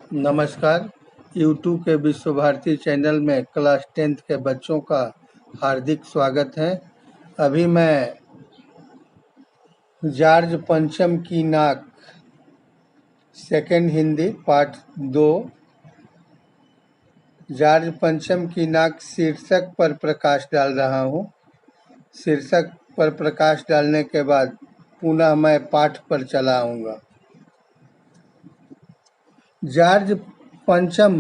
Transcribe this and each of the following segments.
नमस्कार। यूट्यूब के विश्व भारती चैनल में क्लास 10th के बच्चों का हार्दिक स्वागत है। अभी मैं जॉर्ज पंचम की नाक सेकंड हिंदी पार्ट 2 जॉर्ज पंचम की नाक शीर्षक पर प्रकाश डाल रहा हूँ। शीर्षक पर प्रकाश डालने के बाद पुनः मैं पाठ पर चला आऊँगा। जॉर्ज पंचम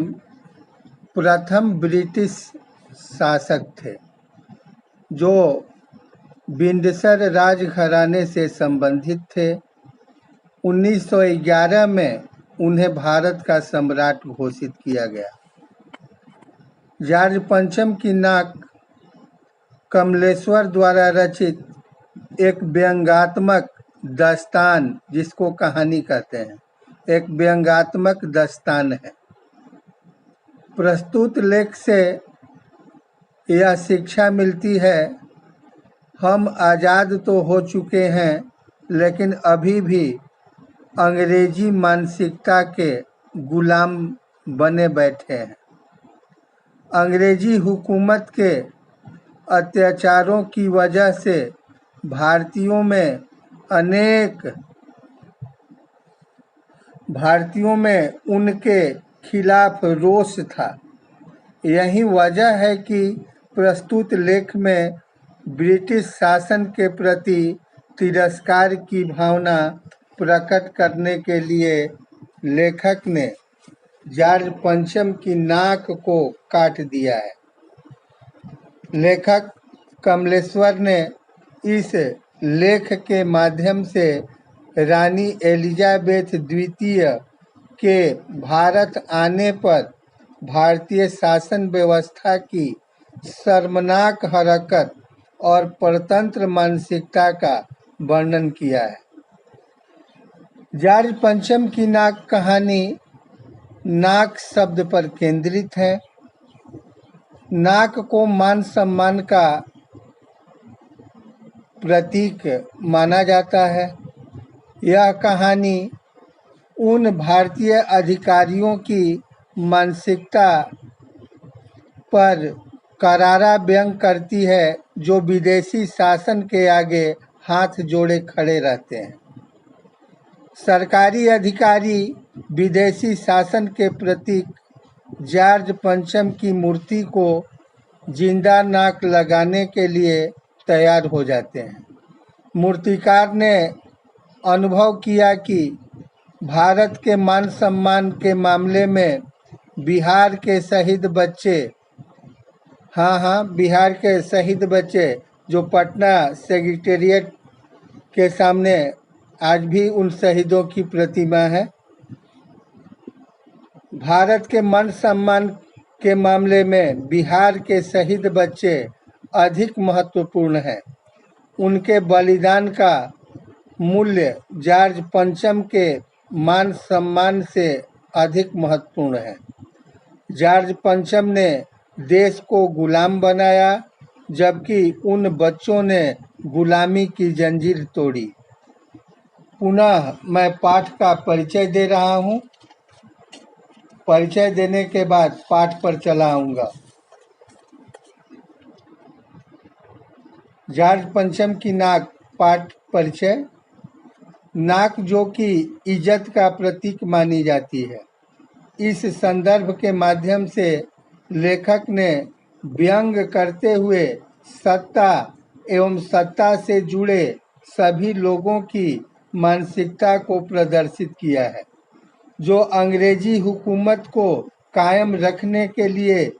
प्रथम ब्रिटिश शासक थे जो विंडसर राजघराने से संबंधित थे। 1911 में उन्हें भारत का सम्राट घोषित किया गया। जॉर्ज पंचम की नाक कमलेश्वर द्वारा रचित एक व्यंग्यात्मक दास्तान, जिसको कहानी कहते हैं, एक व्यंग्यात्मक दास्तान है। प्रस्तुत लेख से यह शिक्षा मिलती है, हम आज़ाद तो हो चुके हैं लेकिन अभी भी अंग्रेजी मानसिकता के गुलाम बने बैठे हैं। अंग्रेजी हुकूमत के अत्याचारों की वजह से भारतीयों में उनके खिलाफ रोष था। यही वजह है कि प्रस्तुत लेख में ब्रिटिश शासन के प्रति तिरस्कार की भावना प्रकट करने के लिए लेखक ने जॉर्ज पंचम की नाक को काट दिया है। लेखक कमलेश्वर ने इस लेख के माध्यम से रानी एलिजाबेथ द्वितीय के भारत आने पर भारतीय शासन व्यवस्था की शर्मनाक हरकत और परतंत्र मानसिकता का वर्णन किया है। जॉर्ज पंचम की नाक कहानी नाक शब्द पर केंद्रित है। नाक को मान सम्मान का प्रतीक माना जाता है। यह कहानी उन भारतीय अधिकारियों की मानसिकता पर करारा व्यंग करती है जो विदेशी शासन के आगे हाथ जोड़े खड़े रहते हैं। सरकारी अधिकारी विदेशी शासन के प्रतीक जॉर्ज पंचम की मूर्ति को जिंदा नाक लगाने के लिए तैयार हो जाते हैं। मूर्तिकार ने अनुभव किया कि भारत के मान सम्मान के मामले में बिहार के शहीद बच्चे जो पटना सेक्रेटेरिएट के सामने आज भी उन शहीदों की प्रतिमा है। भारत के मान सम्मान के मामले में बिहार के शहीद बच्चे अधिक महत्वपूर्ण हैं। उनके बलिदान का मूल्य जॉर्ज पंचम के मान सम्मान से अधिक महत्वपूर्ण है। जॉर्ज पंचम ने देश को गुलाम बनाया, जबकि उन बच्चों ने गुलामी की जंजीर तोड़ी। पुनः मैं पाठ का परिचय दे रहा हूँ। परिचय देने के बाद पाठ पर चला आऊँगा। जॉर्ज पंचम की नाक पाठ परिचय। नाक जो कि इज्जत का प्रतीक मानी जाती है। इस संदर्भ के माध्यम से लेखक ने व्यंग करते हुए सत्ता एवं सत्ता से जुड़े सभी लोगों की मानसिकता को प्रदर्शित किया है, जो अंग्रेजी हुकूमत को कायम रखने के लिए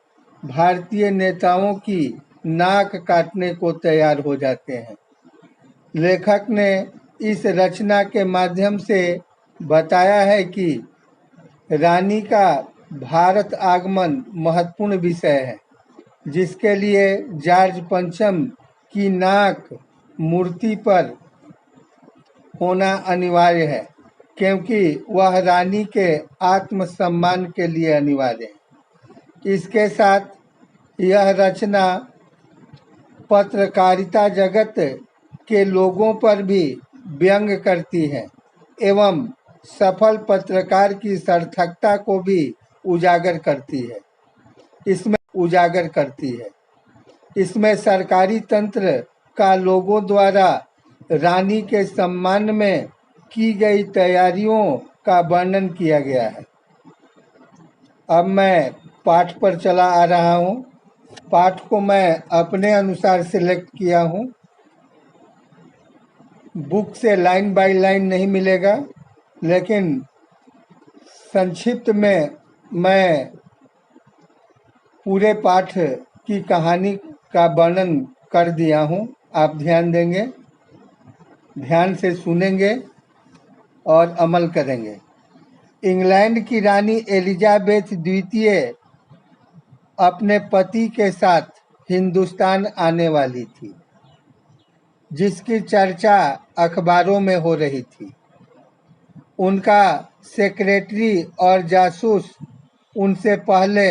भारतीय नेताओं की नाक काटने को तैयार हो जाते हैं। लेखक ने इस रचना के माध्यम से बताया है कि रानी का भारत आगमन महत्वपूर्ण विषय है, जिसके लिए जॉर्ज पंचम की नाक मूर्ति पर होना अनिवार्य है, क्योंकि वह रानी के आत्मसम्मान के लिए अनिवार्य है। इसके साथ यह रचना पत्रकारिता जगत के लोगों पर भी व्यंग करती है एवं सफल पत्रकार की सार्थकता को भी उजागर करती है। इसमें सरकारी तंत्र का लोगों द्वारा रानी के सम्मान में की गई तैयारियों का वर्णन किया गया है। अब मैं पाठ पर चला आ रहा हूँ। पाठ को मैं अपने अनुसार सिलेक्ट किया हूँ। बुक से लाइन बाय लाइन नहीं मिलेगा, लेकिन संक्षिप्त में मैं पूरे पाठ की कहानी का वर्णन कर दिया हूँ। आप ध्यान देंगे, ध्यान से सुनेंगे और अमल करेंगे। इंग्लैंड की रानी एलिजाबेथ द्वितीय अपने पति के साथ हिंदुस्तान आने वाली थी, जिसकी चर्चा अखबारों में हो रही थी। उनका सेक्रेटरी और जासूस उनसे पहले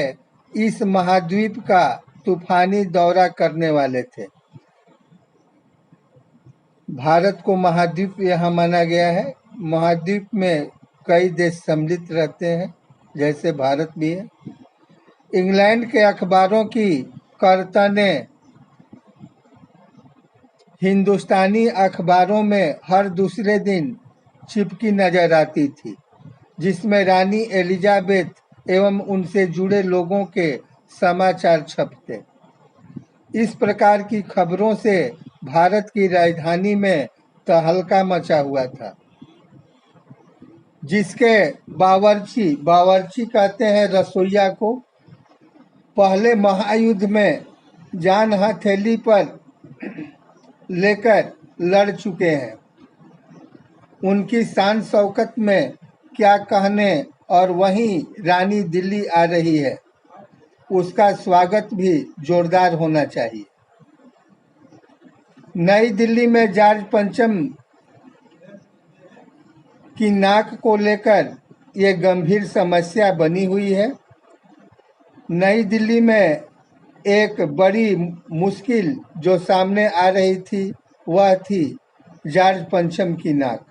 इस महाद्वीप का तूफानी दौरा करने वाले थे। भारत को महाद्वीप यहाँ माना गया है। महाद्वीप में कई देश सम्मिलित रहते हैं, जैसे भारत भी है। इंग्लैंड के अखबारों की कर्तनें हिंदुस्तानी अखबारों में हर दूसरे दिन चिपकी नजर आती थी, जिसमें रानी एलिजाबेथ एवं उनसे जुड़े लोगों के समाचार छपते। इस प्रकार की खबरों से भारत की राजधानी में तहलका मचा हुआ था, जिसके बावर्ची कहते हैं रसोइया को, पहले महायुद्ध में जान हथेली पर लेकर लड़ चुके हैं। उनकी शान शौकत में क्या कहने, और वहीं रानी दिल्ली आ रही है, उसका स्वागत भी जोरदार होना चाहिए। नई दिल्ली में जॉर्ज पंचम की नाक को लेकर ये गंभीर समस्या बनी हुई है। नई दिल्ली में एक बड़ी मुश्किल जो सामने आ रही थी, वह थी जॉर्ज पंचम की नाक।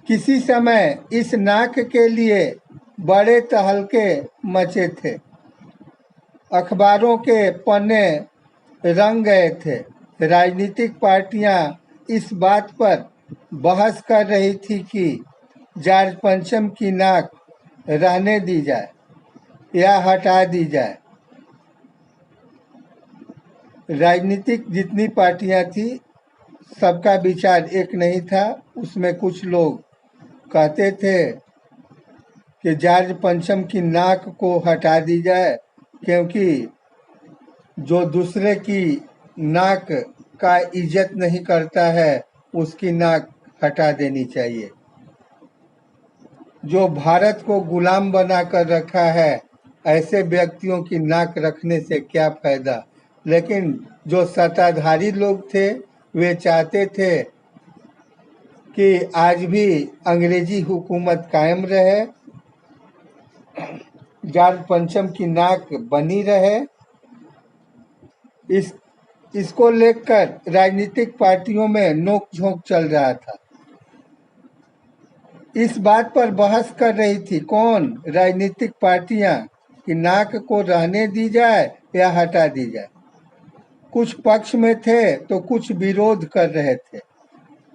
किसी समय इस नाक के लिए बड़े तहलके मचे थे। अखबारों के पन्ने रंग गए थे। राजनीतिक पार्टियां इस बात पर बहस कर रही थी कि जॉर्ज पंचम की नाक रहने दी जाए या हटा दी जाए। राजनीतिक जितनी पार्टियां थी, सबका विचार एक नहीं था। उसमें कुछ लोग कहते थे कि जॉर्ज पंचम की नाक को हटा दी जाए, क्योंकि जो दूसरे की नाक का इज्जत नहीं करता है, उसकी नाक हटा देनी चाहिए। जो भारत को गुलाम बना कर रखा है, ऐसे व्यक्तियों की नाक रखने से क्या फायदा। लेकिन जो सत्ताधारी लोग थे, वे चाहते थे कि आज भी अंग्रेजी हुकूमत कायम रहे, जॉर्ज पंचम की नाक बनी रहे। इसको लेकर राजनीतिक पार्टियों में नोक-झोंक चल रहा था। इस बात पर बहस कर रही थी कौन? राजनीतिक पार्टियां, कि नाक को रहने दी जाए या हटा दी जाए। कुछ पक्ष में थे तो कुछ विरोध कर रहे थे।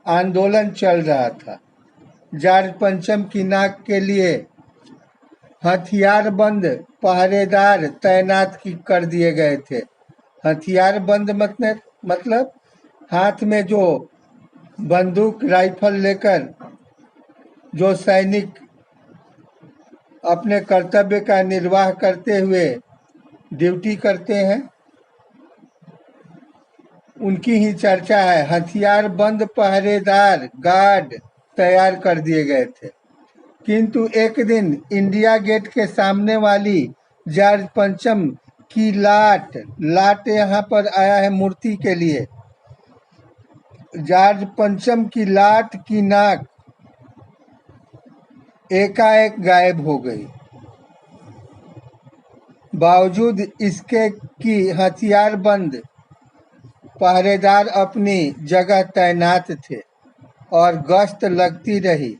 आंदोलन चल रहा था। जॉर्ज पंचम की नाक के लिए हथियारबंद पहरेदार तैनात कर दिए गए थे। हथियारबंद मतलब हाथ में जो बंदूक राइफल लेकर जो सैनिक अपने कर्तव्य का निर्वाह करते हुए ड्यूटी करते हैं, उनकी ही चर्चा है। हथियारबंद पहरेदार गार्ड तैयार कर दिए गए थे। किंतु एक दिन इंडिया गेट के सामने वाली जॉर्ज पंचम की लाट यहाँ पर आया है मूर्ति के लिए। जॉर्ज पंचम की लाट की नाक एकाएक गायब हो गई। बावजूद इसके कि हथियारबंद पहरेदार अपनी जगह तैनात थे और गश्त लगती रही,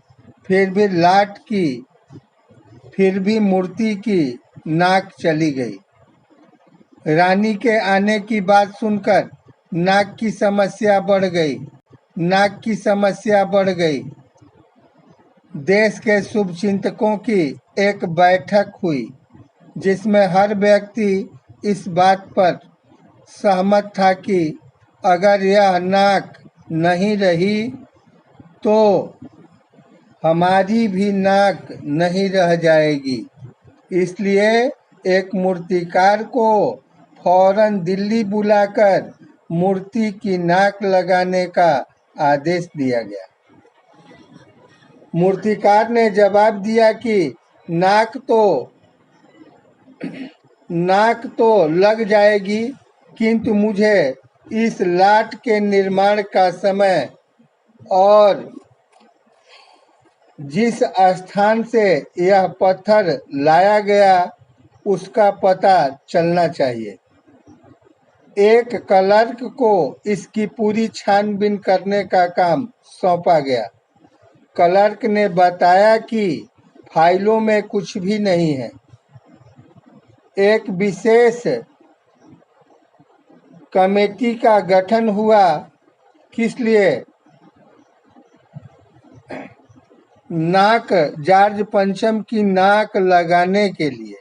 फिर भी लाट की, फिर भी मूर्ति की नाक चली गई। रानी के आने की बात सुनकर नाक की समस्या बढ़ गई। नाक की समस्या बढ़ गई। देश के शुभचिंतकों की एक बैठक हुई जिसमें हर व्यक्ति इस बात पर सहमत था कि अगर यह नाक नहीं रही तो हमारी भी नाक नहीं रह जाएगी। इसलिए एक मूर्तिकार को फौरन दिल्ली बुलाकर मूर्ति की नाक लगाने का आदेश दिया गया। मूर्तिकार ने जवाब दिया कि नाक तो लग जाएगी, किंतु मुझे इस लाट के निर्माण का समय और जिस स्थान से यह पत्थर लाया गया उसका पता चलना चाहिए। एक क्लर्क को इसकी पूरी छानबीन करने का काम सौंपा गया। क्लर्क ने बताया कि फाइलों में कुछ भी नहीं है। एक विशेष कमेटी का गठन हुआ, किस लिए? नाक जॉर्ज पंचम की नाक लगाने के लिए।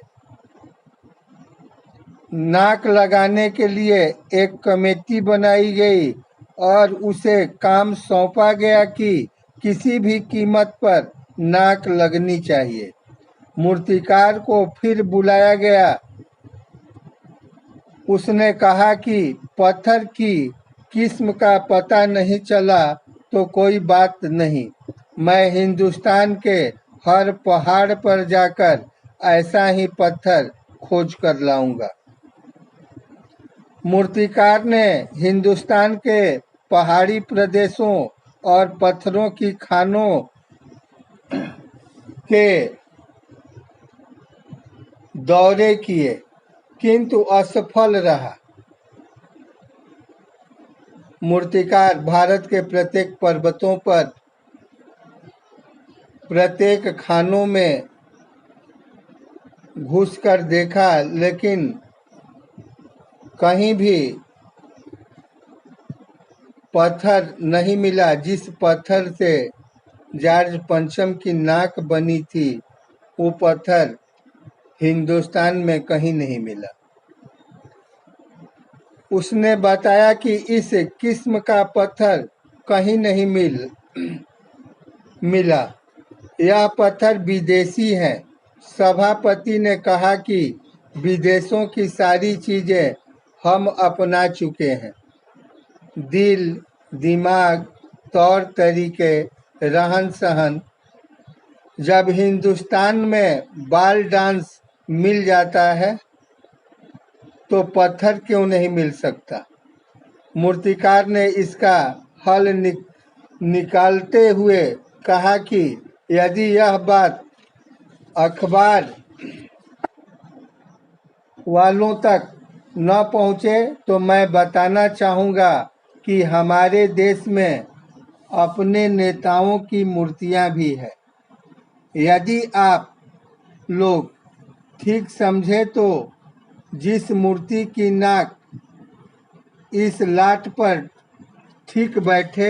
नाक लगाने के लिए एक कमेटी बनाई गई और उसे काम सौंपा गया कि किसी भी कीमत पर नाक लगनी चाहिए। मूर्तिकार को फिर बुलाया गया। उसने कहा कि पत्थर की किस्म का पता नहीं चला तो कोई बात नहीं, मैं हिंदुस्तान के हर पहाड़ पर जाकर ऐसा ही पत्थर खोज कर लाऊंगा। मूर्तिकार ने हिंदुस्तान के पहाड़ी प्रदेशों और पत्थरों की खानों के दौरे किए, किंतु असफल रहा। मूर्तिकार भारत के प्रत्येक पर्वतों पर, प्रत्येक खानों में घुसकर देखा, लेकिन कहीं भी पत्थर नहीं मिला। जिस पत्थर से जॉर्ज पंचम की नाक बनी थी, वो पत्थर हिंदुस्तान में कहीं नहीं मिला। उसने बताया कि इस किस्म का पत्थर कहीं नहीं मिला। यह पत्थर विदेशी है। सभापति ने कहा कि विदेशों की सारी चीजें हम अपना चुके हैं। दिल, दिमाग, तौर तरीके, रहन सहन। जब हिंदुस्तान में बाल डांस मिल जाता है तो पत्थर क्यों नहीं मिल सकता? मूर्तिकार ने इसका हल निकालते हुए कहा कि यदि यह बात अखबार वालों तक न पहुंचे तो मैं बताना चाहूँगा कि हमारे देश में अपने नेताओं की मूर्तियां भी है। यदि आप लोग ठीक समझे तो जिस मूर्ति की नाक इस लाट पर ठीक बैठे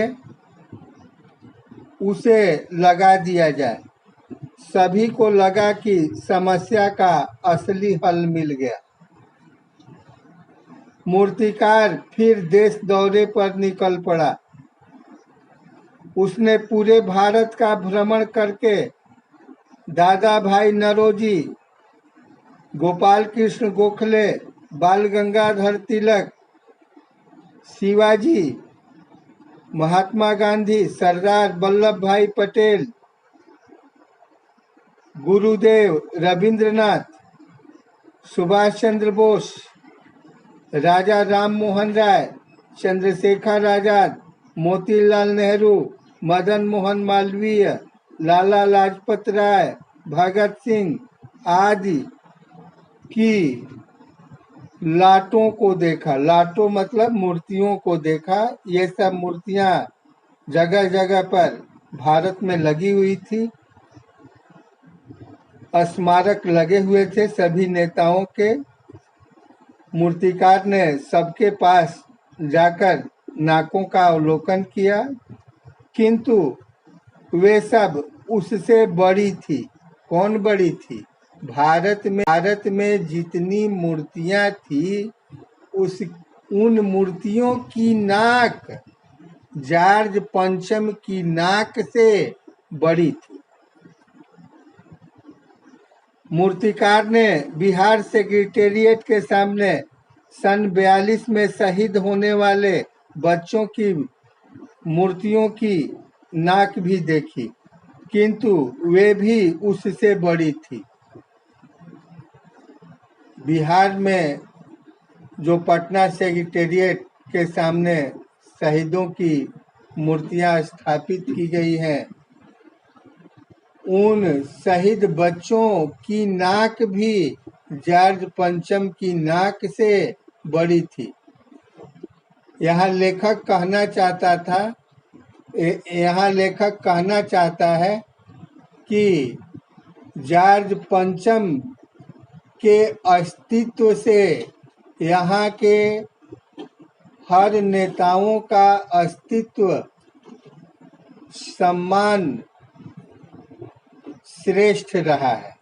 उसे लगा दिया जाए। सभी को लगा कि समस्या का असली हल मिल गया। मूर्तिकार फिर देश दौरे पर निकल पड़ा। उसने पूरे भारत का भ्रमण करके दादा भाई नौरोजी, गोपाल कृष्ण गोखले, बाल गंगाधर तिलक, शिवाजी, महात्मा गांधी, सरदार वल्लभ भाई पटेल, गुरुदेव रविंद्रनाथ, सुभाष चंद्र बोस, राजा राम मोहन राय, चंद्रशेखर आजाद, मोतीलाल नेहरू, मदन मोहन मालवीय, लाला लाजपत राय, भगत सिंह आदि की लाटों को देखा। लाटों मतलब मूर्तियों को देखा। ये सब मूर्तियां जगह जगह पर भारत में लगी हुई थी स्मारक लगे हुए थे सभी नेताओं के। मूर्तिकार ने सबके पास जाकर नाकों का अवलोकन किया, किंतु वे सब उससे बड़ी थी। कौन बड़ी थी? भारत में जितनी मूर्तियां थी उस उन मूर्तियों की नाक जॉर्ज पंचम की नाक से बड़ी थी। मूर्तिकार ने बिहार सेक्रेटेरिएट के सामने सन 42 में शहीद होने वाले बच्चों की मूर्तियों की नाक भी देखी, किंतु वे भी उससे बड़ी थी। बिहार में जो पटना सेक्रेटेरिएट के सामने शहीदों की मूर्तियां स्थापित की गई हैं, उन शहीद बच्चों की नाक भी जॉर्ज पंचम की नाक से बड़ी थी। यहाँ लेखक कहना चाहता है कि जॉर्ज पंचम के अस्तित्व से यहाँ के हर नेताओं का अस्तित्व, सम्मान श्रेष्ठ रहा है।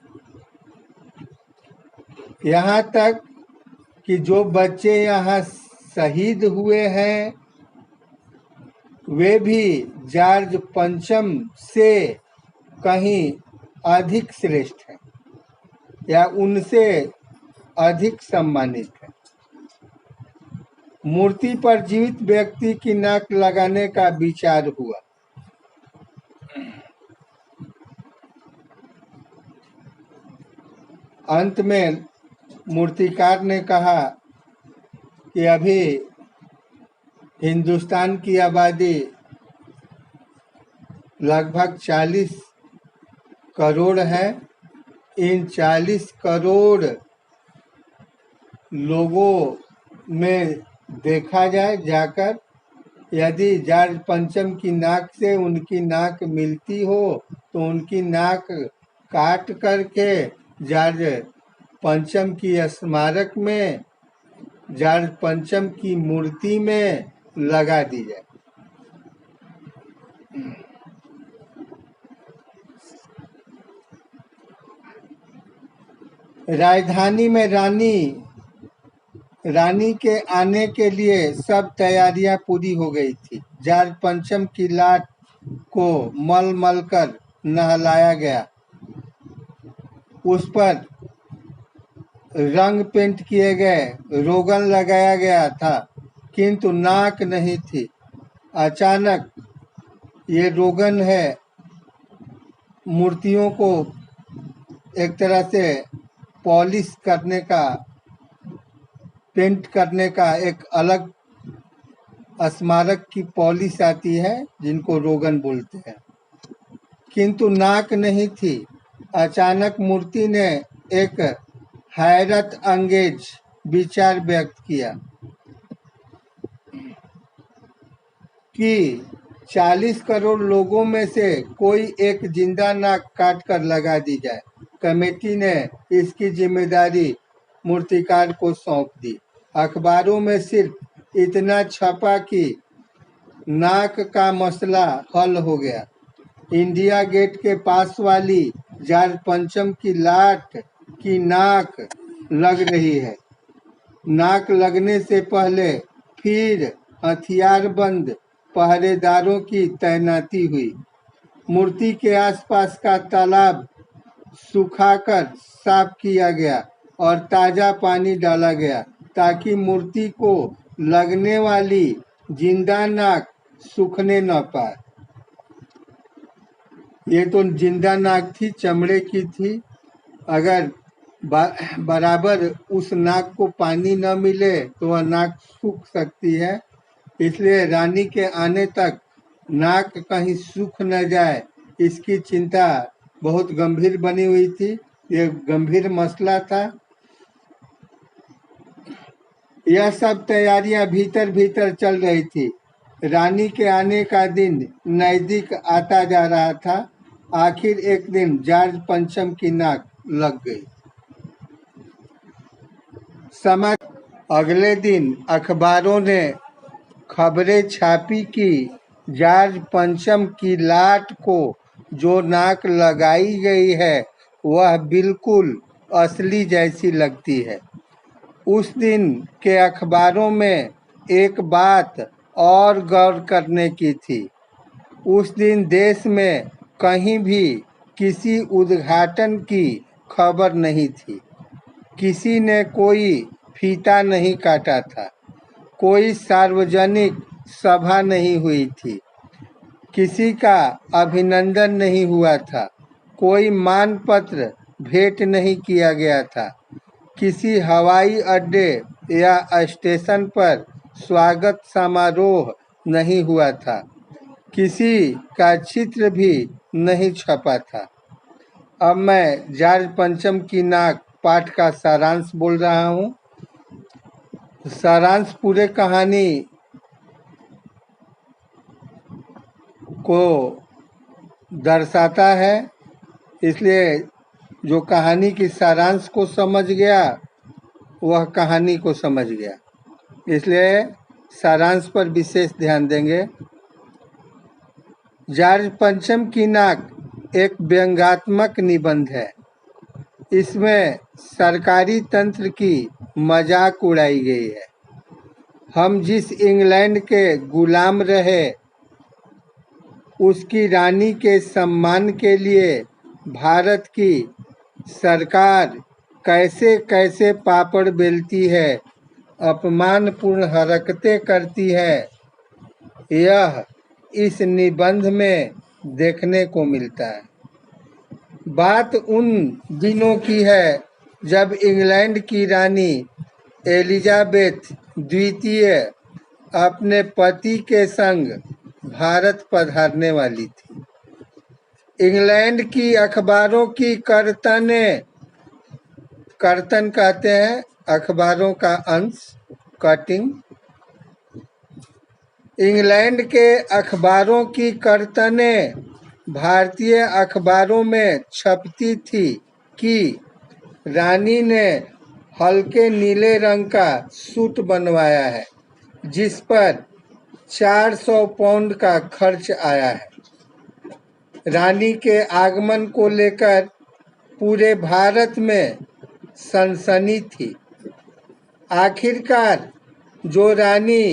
यहाँ तक कि जो बच्चे यहाँ शहीद हुए हैं वे भी जॉर्ज पंचम से कहीं अधिक श्रेष्ठ हैं या उनसे अधिक सम्मानित है। मूर्ति पर जीवित व्यक्ति की नाक लगाने का विचार हुआ। अंत में मूर्तिकार ने कहा कि अभी हिंदुस्तान की आबादी लगभग 40 करोड़ है। इन 40 करोड़ लोगों में देखा जाए जाकर, यदि जॉर्ज पंचम की नाक से उनकी नाक मिलती हो तो उनकी नाक काट करके जॉर्ज पंचम की स्मारक में, जॉर्ज पंचम की मूर्ति में लगा दी जाए। राजधानी में रानी के आने के लिए सब तैयारियां पूरी हो गई थी। जॉर्ज पंचम की लाट को मल मल कर नहलाया गया, उस पर रंग पेंट किए गए, रोगन लगाया गया था, किंतु नाक नहीं थी। अचानक ये रोगन है मूर्तियों को एक तरह से पॉलिश करने का, पेंट करने का एक अलग स्मारक की पॉलिश आती है जिनको रोगन बोलते हैं, किंतु नाक नहीं थी। अचानक मूर्ति ने एक हैरत अंगेज विचार व्यक्त किया कि 40 करोड़ लोगों में से कोई एक जिंदा नाक काट कर लगा दी जाए। कमेटी ने इसकी जिम्मेदारी मूर्तिकार को सौंप दी। अखबारों में सिर्फ इतना छपा कि नाक का मसला हल हो गया। इंडिया गेट के पास वाली जॉर्ज पंचम की लाट की नाक लग रही है। नाक लगने से पहले फिर हथियारबंद पहरेदारों की तैनाती हुई। मूर्ति के आसपास का तालाब सुखाकर साफ किया गया और ताजा पानी डाला गया ताकि मूर्ति को लगने वाली जिंदा नाक सूखने न पाए। ये तो जिंदा नाक थी, चमड़े की थी। अगर बराबर उस नाक को पानी न मिले तो वह नाक सूख सकती है। इसलिए रानी के आने तक नाक कहीं सूख न जाए, इसकी चिंता बहुत गंभीर बनी हुई थी। ये गंभीर मसला था। यह सब तैयारियां भीतर भीतर चल रही थी। रानी के आने का दिन नजदीक आता जा रहा था। आखिर एक दिन जॉर्ज पंचम की नाक लग गई। अगले दिन अखबारों ने खबरें छापी कि जॉर्ज पंचम की लाट को जो नाक लगाई गई है वह बिल्कुल असली जैसी लगती है। उस दिन के अखबारों में एक बात और गौर करने की थी। उस दिन देश में कहीं भी किसी उद्घाटन की खबर नहीं थी। किसी ने कोई फीता नहीं काटा था। कोई सार्वजनिक सभा नहीं हुई थी। किसी का अभिनंदन नहीं हुआ था। कोई मानपत्र भेंट नहीं किया गया था। किसी हवाई अड्डे या स्टेशन पर स्वागत समारोह नहीं हुआ था। किसी का चित्र भी नहीं छपा था। अब मैं जॉर्ज पंचम की नाक पाठ का सारांश बोल रहा हूँ। सारांश पूरे कहानी को दर्शाता है, इसलिए जो कहानी की सारांश को समझ गया वह कहानी को समझ गया, इसलिए सारांश पर विशेष ध्यान देंगे। जॉर्ज पंचम की नाक एक व्यंग्यात्मक निबंध है। इसमें सरकारी तंत्र की मजाक उड़ाई गई है। हम जिस इंग्लैंड के गुलाम रहे उसकी रानी के सम्मान के लिए भारत की सरकार कैसे कैसे पापड़ बेलती है, अपमानपूर्ण हरकतें करती है, यह इस निबंध में देखने को मिलता है। बात उन दिनों की है जब इंग्लैंड की रानी एलिजाबेथ द्वितीय अपने पति के संग भारत पधारने वाली थी। इंग्लैंड की अखबारों की कर्तन कहते हैं अखबारों का अंश, कटिंग। इंग्लैंड के अखबारों की कर्तनें भारतीय अखबारों में छपती थी कि रानी ने हल्के नीले रंग का सूट बनवाया है जिस पर 400 पाउंड का खर्च आया है। रानी के आगमन को लेकर पूरे भारत में सनसनी थी। आखिरकार जो रानी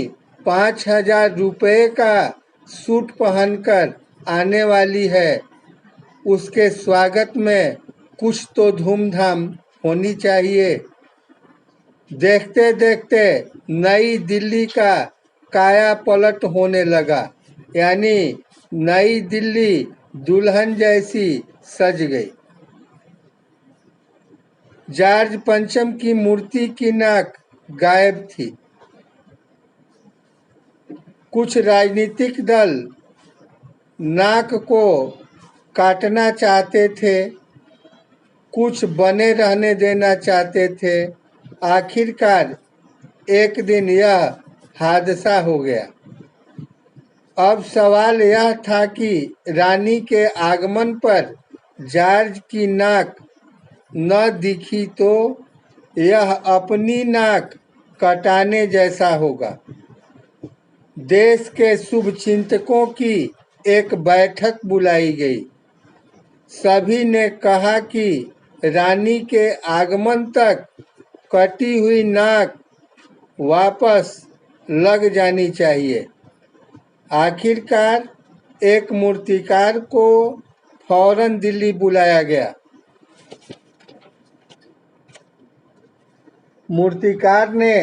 5,000 रुपये का सूट पहनकर आने वाली है उसके स्वागत में कुछ तो धूमधाम होनी चाहिए। देखते देखते नई दिल्ली का काया पलट होने लगा, यानी नई दिल्ली दुल्हन जैसी सज गई। जॉर्ज पंचम की मूर्ति की नाक गायब थी। कुछ राजनीतिक दल नाक को काटना चाहते थे, कुछ बने रहने देना चाहते थे। आखिरकार एक दिन यह हादसा हो गया। अब सवाल यह था कि रानी के आगमन पर जॉर्ज की नाक न दिखी तो यह अपनी नाक कटाने जैसा होगा। देश के शुभचिंतकों की एक बैठक बुलाई गई। सभी ने कहा कि रानी के आगमन तक कटी हुई नाक वापस लग जानी चाहिए। आखिरकार एक मूर्तिकार को फौरन दिल्ली बुलाया गया। मूर्तिकार ने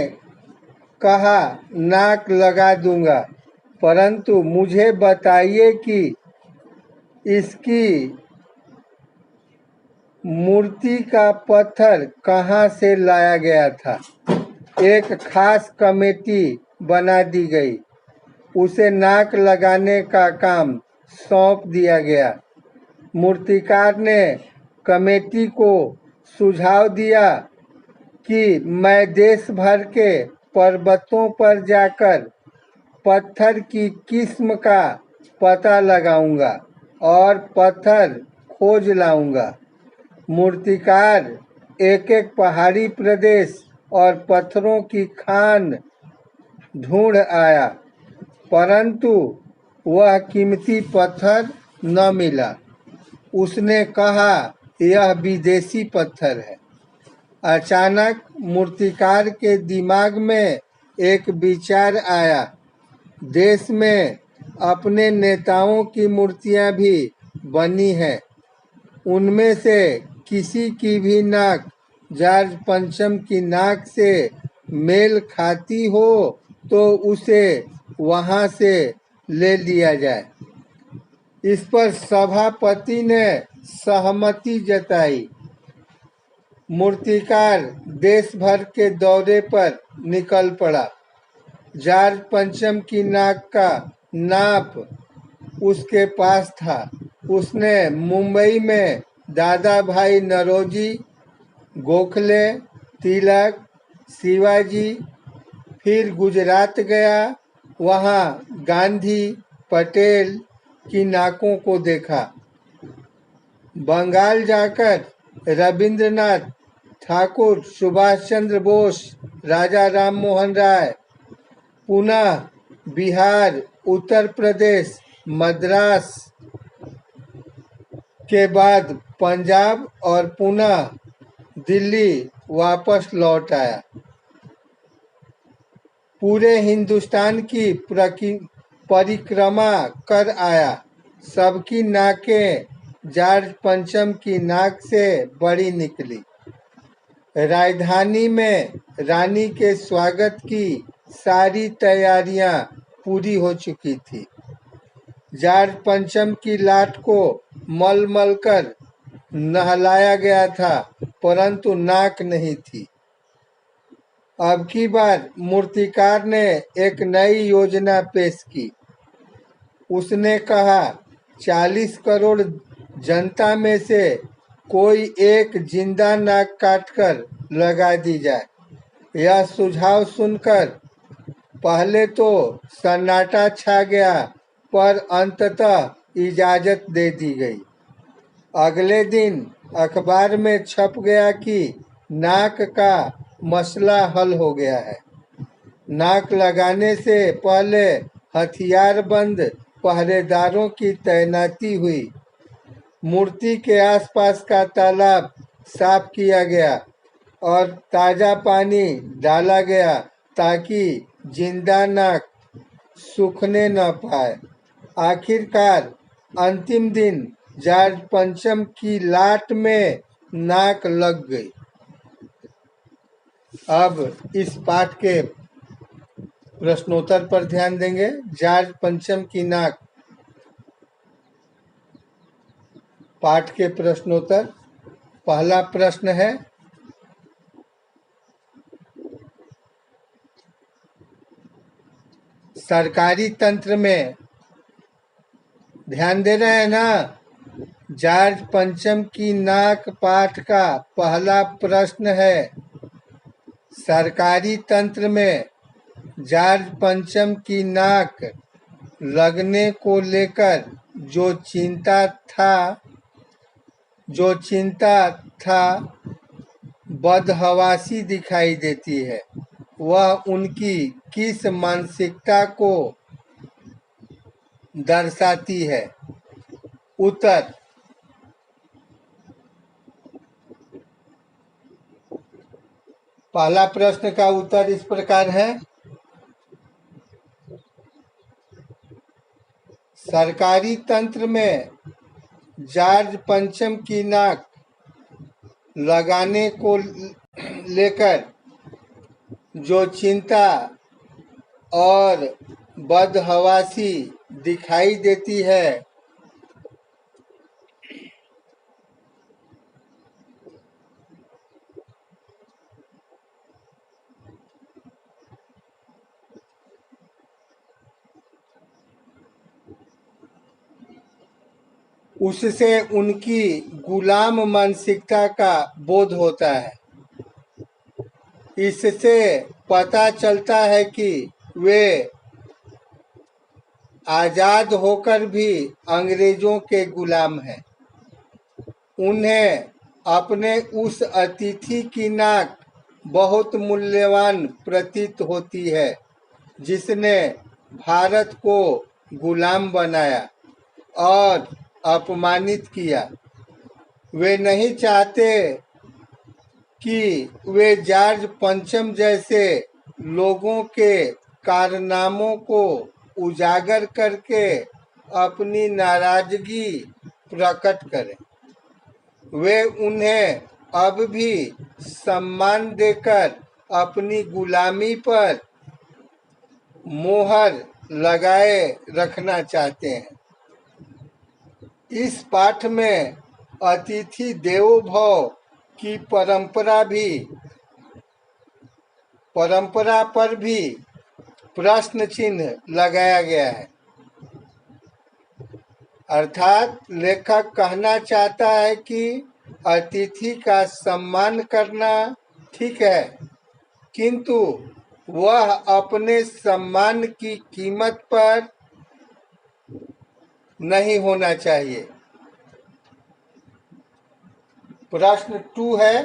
कहा, नाक लगा दूंगा, परंतु मुझे बताइए कि इसकी मूर्ति का पत्थर कहाँ से लाया गया था। एक खास कमेटी बना दी गई। उसे नाक लगाने का काम सौंप दिया गया। मूर्तिकार ने कमेटी को सुझाव दिया कि मैं देश भर के पर्वतों पर जाकर पत्थर की किस्म का पता लगाऊंगा और पत्थर खोज लाऊंगा। मूर्तिकार एक एक पहाड़ी प्रदेश और पत्थरों की खान ढूंढ आया, परंतु वह कीमती पत्थर न मिला। उसने कहा, यह विदेशी पत्थर है। अचानक मूर्तिकार के दिमाग में एक विचार आया। देश में अपने नेताओं की मूर्तियां भी बनी हैं। उनमें से किसी की भी नाक जॉर्ज पंचम की नाक से मेल खाती हो तो उसे वहां से ले लिया जाए। इस पर सभापति ने सहमति जताई। मूर्तिकार देश भर के दौरे पर निकल पड़ा। जॉर्ज पंचम की नाक का नाप उसके पास था। उसने मुंबई में दादा भाई नौरोजी, गोखले, तिलक, शिवाजी, फिर गुजरात गया। वहाँ गांधी, पटेल की नाकों को देखा। बंगाल जाकर रविंद्रनाथ ठाकुर, सुभाष चंद्र बोस, राजा राम मोहन राय, पुनः बिहार, उत्तर प्रदेश, मद्रास के बाद पंजाब और पुनः दिल्ली वापस लौट आया। पूरे हिंदुस्तान की परिक्रमा कर आया। सबकी नाकें जॉर्ज पंचम की नाक से बड़ी निकली। राजधानी में रानी के स्वागत की सारी तैयारियां पूरी हो चुकी थी। जॉर्ज पंचम की लाट को मल मल कर नहलाया गया था, परंतु नाक नहीं थी। अब की बार मूर्तिकार ने एक नई योजना पेश की। उसने कहा, 40 करोड़ जनता में से कोई एक जिंदा नाक काटकर लगा दी जाए। यह सुझाव सुनकर पहले तो सन्नाटा छा गया, पर अंततः इजाजत दे दी गई। अगले दिन अखबार में छप गया कि नाक का मसला हल हो गया है। नाक लगाने से पहले हथियारबंद पहरेदारों की तैनाती हुई। मूर्ति के आसपास का तालाब साफ किया गया और ताजा पानी डाला गया ताकि जिंदा नाक सूखने न पाए। आखिरकार अंतिम दिन जॉर्ज पंचम की लाट में नाक लग गई। अब इस पाठ के प्रश्नोत्तर पर ध्यान देंगे। जॉर्ज पंचम की नाक, पाठ के प्रश्नोत्तर। पहला प्रश्न है, सरकारी तंत्र में, ध्यान दे रहे हैं ना, जॉर्ज पंचम की नाक पाठ का पहला प्रश्न है। सरकारी तंत्र में जॉर्ज पंचम की नाक लगने को लेकर जो चिंता था बदहवासी दिखाई देती है, वह उनकी किस मानसिकता को दर्शाती है? उत्तर, पहला प्रश्न का उत्तर इस प्रकार है, सरकारी तंत्र में जॉर्ज पंचम की नाक लगाने को लेकर जो चिंता और बदहवासी दिखाई देती है, उससे उनकी गुलाम मानसिकता का बोध होता है। इससे पता चलता है कि वे आजाद होकर भी अंग्रेजों के गुलाम हैं। उन्हें अपने उस अतिथि की नाक बहुत मूल्यवान प्रतीत होती है जिसने भारत को गुलाम बनाया और अपमानित किया। वे नहीं चाहते कि वे जॉर्ज पंचम जैसे लोगों के कारनामों को उजागर करके अपनी नाराजगी प्रकट करें। वे उन्हें अब भी सम्मान देकर अपनी गुलामी पर मोहर लगाए रखना चाहते हैं। इस पाठ में अतिथि देवो भव की परंपरा पर भी प्रश्न चिन्ह लगाया गया है। अर्थात लेखक कहना चाहता है कि अतिथि का सम्मान करना ठीक है, किंतु वह अपने सम्मान की कीमत पर नहीं होना चाहिए। प्रश्न 2 है,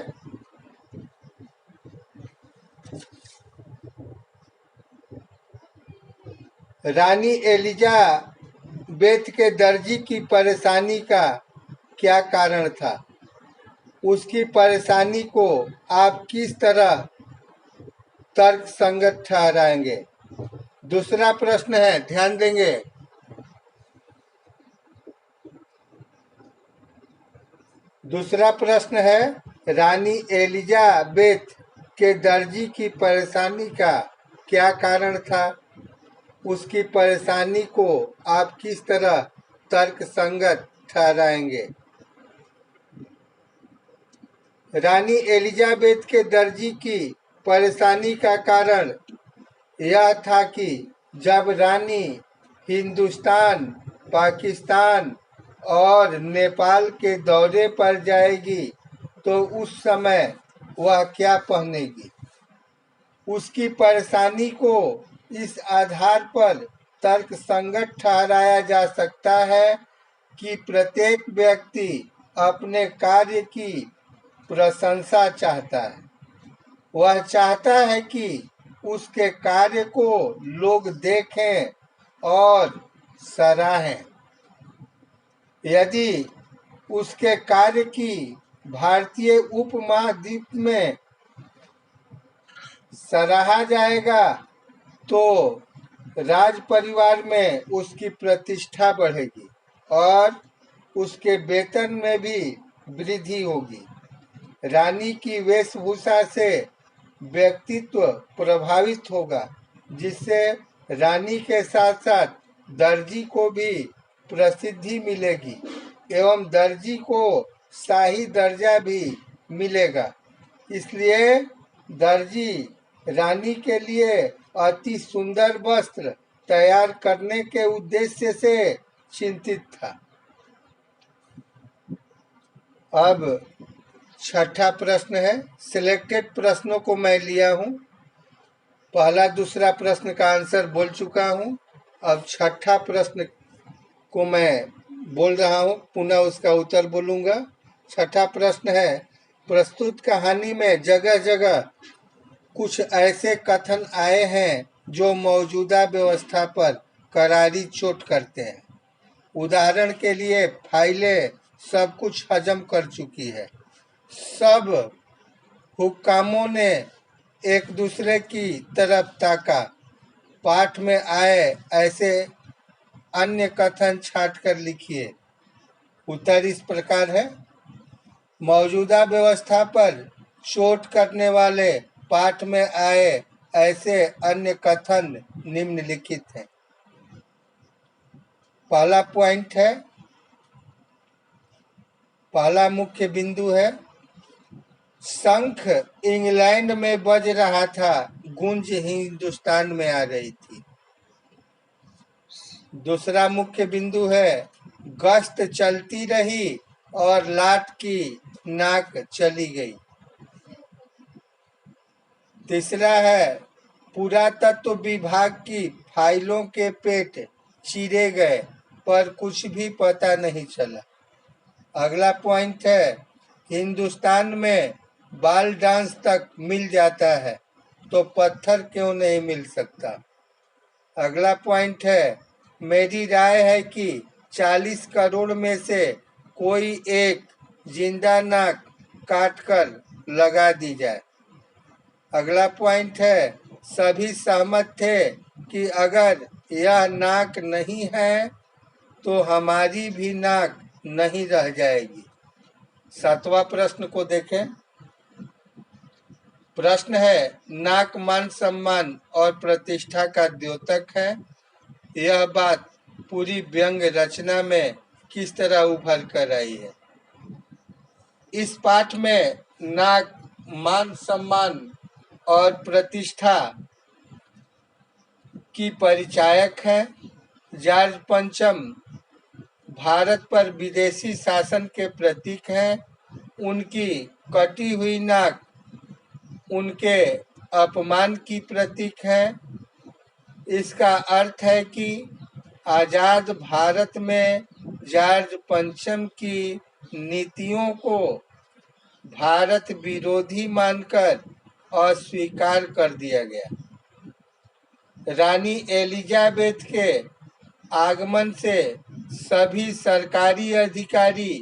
रानी एलिजाबेथ के दर्जी की परेशानी का क्या कारण था? उसकी परेशानी को आप किस तरह तर्क संगत ठहराएंगे? दूसरा प्रश्न है, ध्यान देंगे, दूसरा प्रश्न है, रानी एलिजाबेथ के दर्जी की परेशानी का क्या कारण था? उसकी परेशानी को आप किस तरह तर्क संगत ठहराएंगे? रानी एलिजाबेथ के दर्जी की परेशानी का कारण यह था कि जब रानी हिंदुस्तान, पाकिस्तान और नेपाल के दौरे पर जाएगी तो उस समय वह क्या पहनेगी? उसकी परेशानी को इस आधार पर तर्क संगत ठहराया जा सकता है कि प्रत्येक व्यक्ति अपने कार्य की प्रशंसा चाहता है। वह चाहता है कि उसके कार्य को लोग देखें और सराहें। यदि उसके कार्य की भारतीय उपमहाद्वीप में सराहा जाएगा तो राज परिवार में उसकी प्रतिष्ठा बढ़ेगी और उसके वेतन में भी वृद्धि होगी। रानी की वेशभूषा से व्यक्तित्व प्रभावित होगा, जिससे रानी के साथ साथ दर्जी को भी प्रसिद्धि मिलेगी एवं दर्जी को शाही दर्जा भी मिलेगा। इसलिए दर्जी रानी के लिए अति सुंदर वस्त्र तैयार करने के उद्देश्य से चिंतित था। अब छठा प्रश्न है, सिलेक्टेड प्रश्नों को मैं लिया हूँ। पहला दूसरा प्रश्न का आंसर बोल चुका हूँ। अब छठा प्रश्न को मैं बोल रहा हूँ, पुनः उसका उत्तर बोलूँगा। छठा प्रश्न है, प्रस्तुत कहानी में जगह जगह कुछ ऐसे कथन आए हैं जो मौजूदा व्यवस्था पर करारी चोट करते हैं। उदाहरण के लिए, फाइलें सब कुछ हजम कर चुकी है। सब हुक्कामों ने एक दूसरे की तरफ ताका। पाठ में आए ऐसे अन्य कथन छांट कर लिखिए। उत्तर इस प्रकार है, मौजूदा व्यवस्था पर चोट करने वाले पाठ में आए ऐसे अन्य कथन निम्नलिखित हैं। पहला पॉइंट है, पहला मुख्य बिंदु है, शंख इंग्लैंड में बज रहा था, गूंज हिंदुस्तान में आ रही थी। दूसरा मुख्य बिंदु है, गश्त चलती रही और लाट की नाक चली गई। तीसरा है, पुरातत्व विभाग की फाइलों के पेट चीरे गए पर कुछ भी पता नहीं चला। अगला पॉइंट है, हिंदुस्तान में बाल डांस तक मिल जाता है, तो पत्थर क्यों नहीं मिल सकता। अगला पॉइंट है, मेरी राय है कि 40 करोड़ में से कोई एक जिंदा नाक काटकर लगा दी जाए। अगला पॉइंट है, सभी सहमत थे कि अगर यह नाक नहीं है तो हमारी भी नाक नहीं रह जाएगी। 7वां प्रश्न को देखें। प्रश्न है, नाक मान सम्मान और प्रतिष्ठा का द्योतक है। यह बात पूरी व्यंग रचना में किस तरह उभर कर आई है। इस पाठ में नाक मान सम्मान और प्रतिष्ठा की परिचायक है। जॉर्ज पंचम भारत पर विदेशी शासन के प्रतीक हैं। उनकी कटी हुई नाक उनके अपमान की प्रतीक है। इसका अर्थ है कि आजाद भारत में जॉर्ज पंचम की नीतियों को भारत विरोधी मानकर अस्वीकार कर दिया गया। रानी एलिजाबेथ के आगमन से सभी सरकारी अधिकारी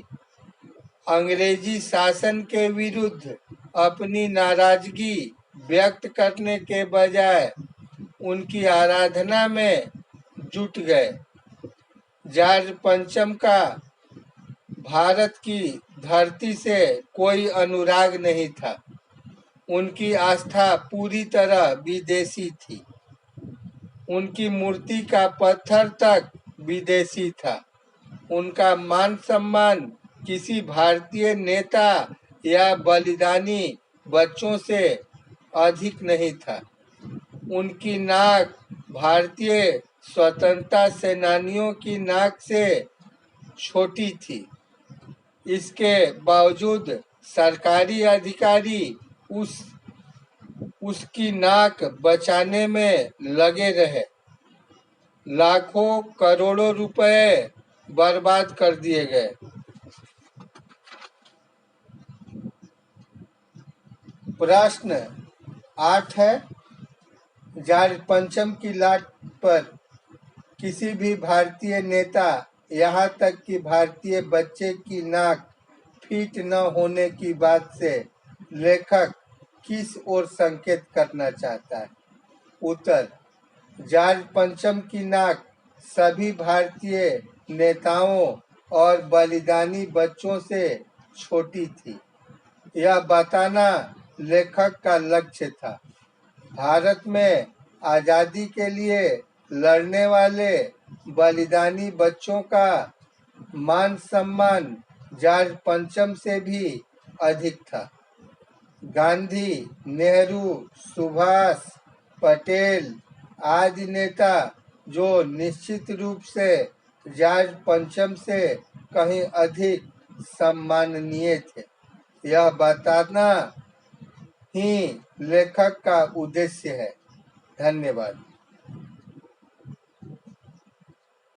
अंग्रेजी शासन के विरुद्ध अपनी नाराजगी व्यक्त करने के बजाय उनकी आराधना में जुट गए। जॉर्ज पंचम का भारत की धरती से कोई अनुराग नहीं था। उनकी आस्था पूरी तरह विदेशी थी। उनकी मूर्ति का पत्थर तक विदेशी था। उनका मान सम्मान किसी भारतीय नेता या बलिदानी बच्चों से अधिक नहीं था। उनकी नाक भारतीय स्वतंत्रता सेनानियों की नाक से छोटी थी। इसके बावजूद सरकारी अधिकारी उसकी नाक बचाने में लगे रहे। लाखों करोड़ों रुपए बर्बाद कर दिए गए। प्रश्न 8 है, जॉर्ज पंचम की लाट पर किसी भी भारतीय नेता, यहाँ तक कि भारतीय बच्चे की नाक फिट न होने की बात से लेखक किस ओर संकेत करना चाहता है। उत्तर, जॉर्ज पंचम की नाक सभी भारतीय नेताओं और बलिदानी बच्चों से छोटी थी। यह बताना लेखक का लक्ष्य था। भारत में आजादी के लिए लड़ने वाले बलिदानी बच्चों का मान सम्मान जॉर्ज पंचम से भी अधिक था। गांधी, नेहरू, सुभाष पटेल आदि नेता जो निश्चित रूप से जॉर्ज पंचम से कहीं अधिक सम्माननीय थे, यह बताना ही लेखक का उद्देश्य है। धन्यवाद।